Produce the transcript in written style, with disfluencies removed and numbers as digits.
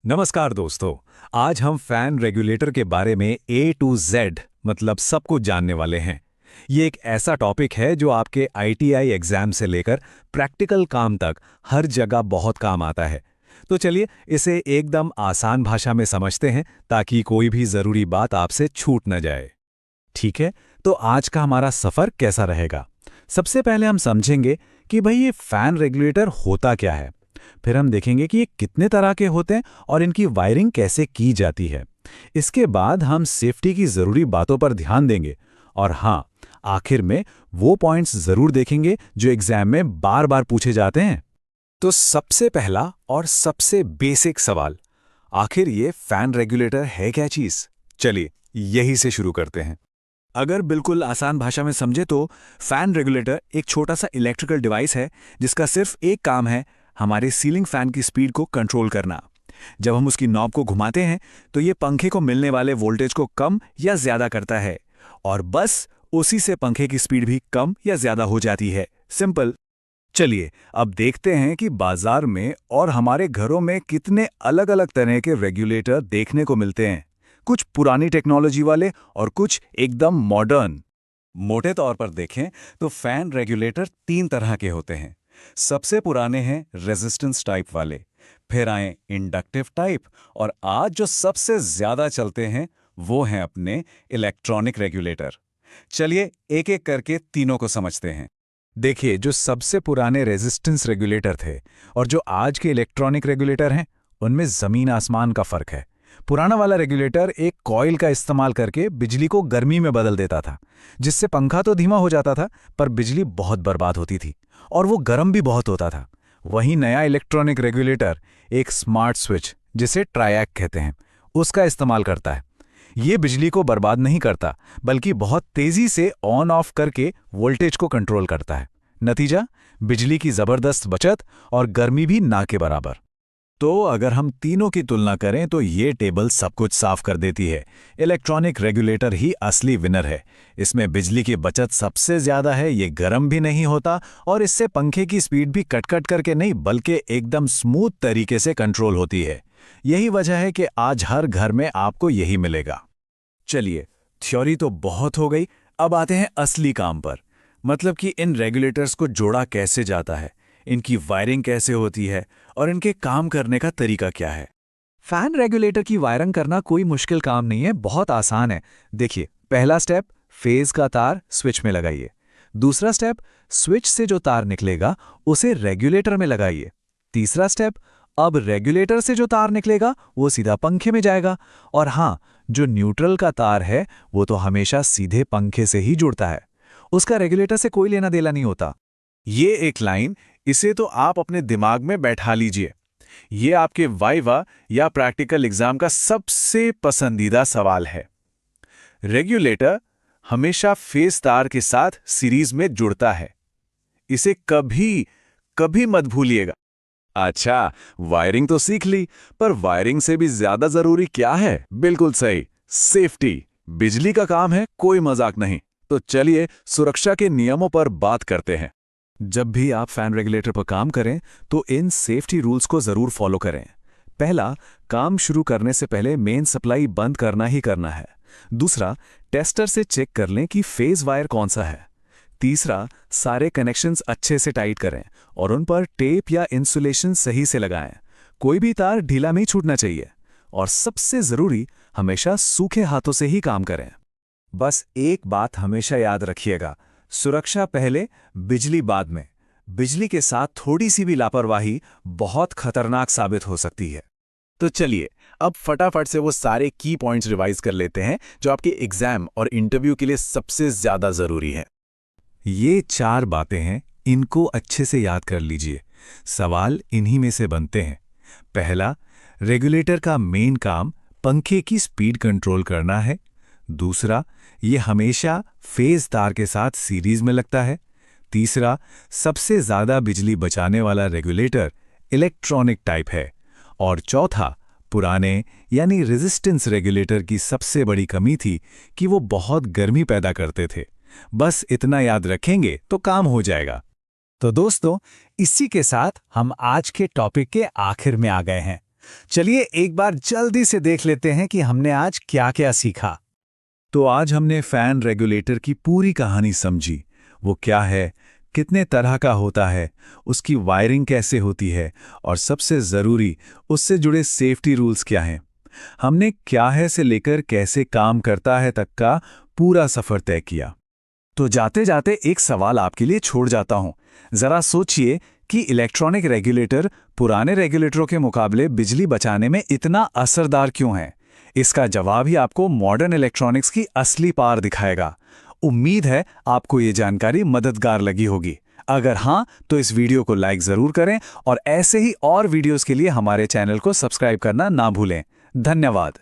नमस्कार दोस्तों। आज हम फैन रेगुलेटर के बारे में A to Z मतलब सब कुछ जानने वाले हैं। ये एक ऐसा टॉपिक है जो आपके ITI एग्जाम से लेकर प्रैक्टिकल काम तक हर जगह बहुत काम आता है। तो चलिए इसे एकदम आसान भाषा में समझते हैं ताकि कोई भी ज़रूरी बात आपसे छूट न जाए। ठीक है, तो आज का हमारा सफ़र कैसा रहेगा? सबसे पहले हम समझेंगे कि भाई ये फैन रेगुलेटर होता क्या है। फिर हम देखेंगे कि ये कितने तरह के होते हैं और इनकी वायरिंग कैसे की जाती है। इसके बाद हम सेफ्टी की ज़रूरी बातों पर ध्यान देंगे और हाँ, आखिर में वो पॉइंट्स ज़रूर देखेंगे जो एग्जाम में बार बार पूछे जाते हैं। तो सबसे पहला और सबसे बेसिक सवाल, आखिर ये फैन रेगुलेटर है क्या चीज़? चलिए यही से शुरू करते हैं। अगर बिल्कुल आसान भाषा में समझे तो फैन रेगुलेटर एक छोटा सा इलेक्ट्रिकल डिवाइस है जिसका सिर्फ एक काम है, हमारे सीलिंग फैन की स्पीड को कंट्रोल करना। जब हम उसकी नॉब को घुमाते हैं तो ये पंखे को मिलने वाले वोल्टेज को कम या ज्यादा करता है और बस उसी से पंखे की स्पीड भी कम या ज्यादा हो जाती है। सिंपल। चलिए अब देखते हैं कि बाजार में और हमारे घरों में कितने अलग अलग तरह के रेगुलेटर देखने को मिलते हैं। कुछ पुरानी टेक्नोलॉजी वाले और कुछ एकदम मॉडर्न। मोटे तौर पर देखें तो फैन रेगुलेटर 3 तरह के होते हैं। सबसे पुराने हैं रेजिस्टेंस टाइप वाले, फिर आए इंडक्टिव टाइप और आज जो सबसे ज्यादा चलते हैं वो हैं अपने इलेक्ट्रॉनिक रेगुलेटर। चलिए एक एक करके तीनों को समझते हैं। देखिए, जो सबसे पुराने रेजिस्टेंस रेगुलेटर थे और जो आज के इलेक्ट्रॉनिक रेगुलेटर हैं, उनमें जमीन आसमान का फर्क है। पुराना वाला रेगुलेटर एक कॉइल का इस्तेमाल करके बिजली को गर्मी में बदल देता था, जिससे पंखा तो धीमा हो जाता था पर बिजली बहुत बर्बाद होती थी और वो गर्म भी बहुत होता था। वहीं नया इलेक्ट्रॉनिक रेगुलेटर एक स्मार्ट स्विच, जिसे ट्रायैक कहते हैं, उसका इस्तेमाल करता है। ये बिजली को बर्बाद नहीं करता बल्कि बहुत तेजी से ऑन ऑफ करके वोल्टेज को कंट्रोल करता है। नतीजा, बिजली की जबरदस्त बचत और गर्मी भी ना के बराबर। तो अगर हम तीनों की तुलना करें तो ये टेबल सब कुछ साफ कर देती है। इलेक्ट्रॉनिक रेगुलेटर ही असली विनर है। इसमें बिजली की बचत सबसे ज्यादा है, ये गर्म भी नहीं होता और इससे पंखे की स्पीड भी कट करके नहीं बल्कि एकदम स्मूथ तरीके से कंट्रोल होती है। यही वजह है कि आज हर घर में आपको यही मिलेगा। चलिए, थ्योरी तो बहुत हो गई, अब आते हैं असली काम पर। मतलब कि इन रेगुलेटर्स को जोड़ा कैसे जाता है, इनकी वायरिंग कैसे होती है और इनके काम करने का तरीका क्या है। फैन रेगुलेटर की वायरिंग करना कोई मुश्किल काम नहीं है, बहुत आसान है। देखिए, पहला स्टेप, फेज का तार स्विच में लगाइए। दूसरा स्टेप, स्विच से जो तार निकलेगा उसे रेगुलेटर में लगाइए। तीसरा स्टेप, अब रेगुलेटर से जो तार निकलेगा वो सीधा पंखे में जाएगा। और हाँ, जो न्यूट्रल का तार है वो तो हमेशा सीधे पंखे से ही जुड़ता है, उसका रेगुलेटर से कोई लेना देना नहीं होता। ये एक लाइन, इसे तो आप अपने दिमाग में बैठा लीजिए। ये आपके वाइवा या प्रैक्टिकल एग्जाम का सबसे पसंदीदा सवाल है। रेगुलेटर हमेशा फेस तार के साथ सीरीज में जुड़ता है, इसे कभी कभी मत भूलिएगा। अच्छा, वायरिंग तो सीख ली, पर वायरिंग से भी ज्यादा जरूरी क्या है? बिल्कुल सही, सेफ्टी। बिजली का काम है, कोई मजाक नहीं। तो चलिए सुरक्षा के नियमों पर बात करते हैं। जब भी आप फैन रेगुलेटर पर काम करें तो इन सेफ्टी रूल्स को जरूर फॉलो करें। पहला, काम शुरू करने से पहले मेन सप्लाई बंद करना ही करना है। दूसरा, टेस्टर से चेक कर लें कि फेज वायर कौन सा है। तीसरा, सारे कनेक्शंस अच्छे से टाइट करें और उन पर टेप या इंसुलेशन सही से लगाएं। कोई भी तार ढीला नहीं छूटना चाहिए। और सबसे जरूरी, हमेशा सूखे हाथों से ही काम करें। बस एक बात हमेशा याद रखिएगा, सुरक्षा पहले, बिजली बाद में। बिजली के साथ थोड़ी सी भी लापरवाही बहुत खतरनाक साबित हो सकती है। तो चलिए अब फटाफट से वो सारे की पॉइंट्स रिवाइज कर लेते हैं जो आपके एग्जाम और इंटरव्यू के लिए सबसे ज्यादा जरूरी है। ये 4 बातें हैं, इनको अच्छे से याद कर लीजिए। सवाल इन्हीं में से बनते हैं। पहला, रेगुलेटर का मेन काम पंखे की स्पीड कंट्रोल करना है। दूसरा, ये हमेशा फेज तार के साथ सीरीज में लगता है। तीसरा, सबसे ज्यादा बिजली बचाने वाला रेगुलेटर इलेक्ट्रॉनिक टाइप है। और चौथा, पुराने यानी रेजिस्टेंस रेगुलेटर की सबसे बड़ी कमी थी कि वो बहुत गर्मी पैदा करते थे। बस इतना याद रखेंगे तो काम हो जाएगा। तो दोस्तों, इसी के साथ हम आज के टॉपिक के आखिर में आ गए हैं। चलिए एक बार जल्दी से देख लेते हैं कि हमने आज क्या-क्या सीखा। तो आज हमने फैन रेगुलेटर की पूरी कहानी समझी। वो क्या है, कितने तरह का होता है, उसकी वायरिंग कैसे होती है और सबसे ज़रूरी उससे जुड़े सेफ्टी रूल्स क्या हैं। हमने क्या है से लेकर कैसे काम करता है तक का पूरा सफ़र तय किया। तो जाते जाते एक सवाल आपके लिए छोड़ जाता हूं। जरा सोचिए कि इलेक्ट्रॉनिक रेगुलेटर पुराने रेगुलेटरों के मुकाबले बिजली बचाने में इतना असरदार क्यों है। इसका जवाब ही आपको मॉडर्न इलेक्ट्रॉनिक्स की असली पार दिखाएगा। उम्मीद है आपको ये जानकारी मददगार लगी होगी। अगर हाँ, तो इस वीडियो को लाइक जरूर करें और ऐसे ही और वीडियोस के लिए हमारे चैनल को सब्सक्राइब करना ना भूलें। धन्यवाद।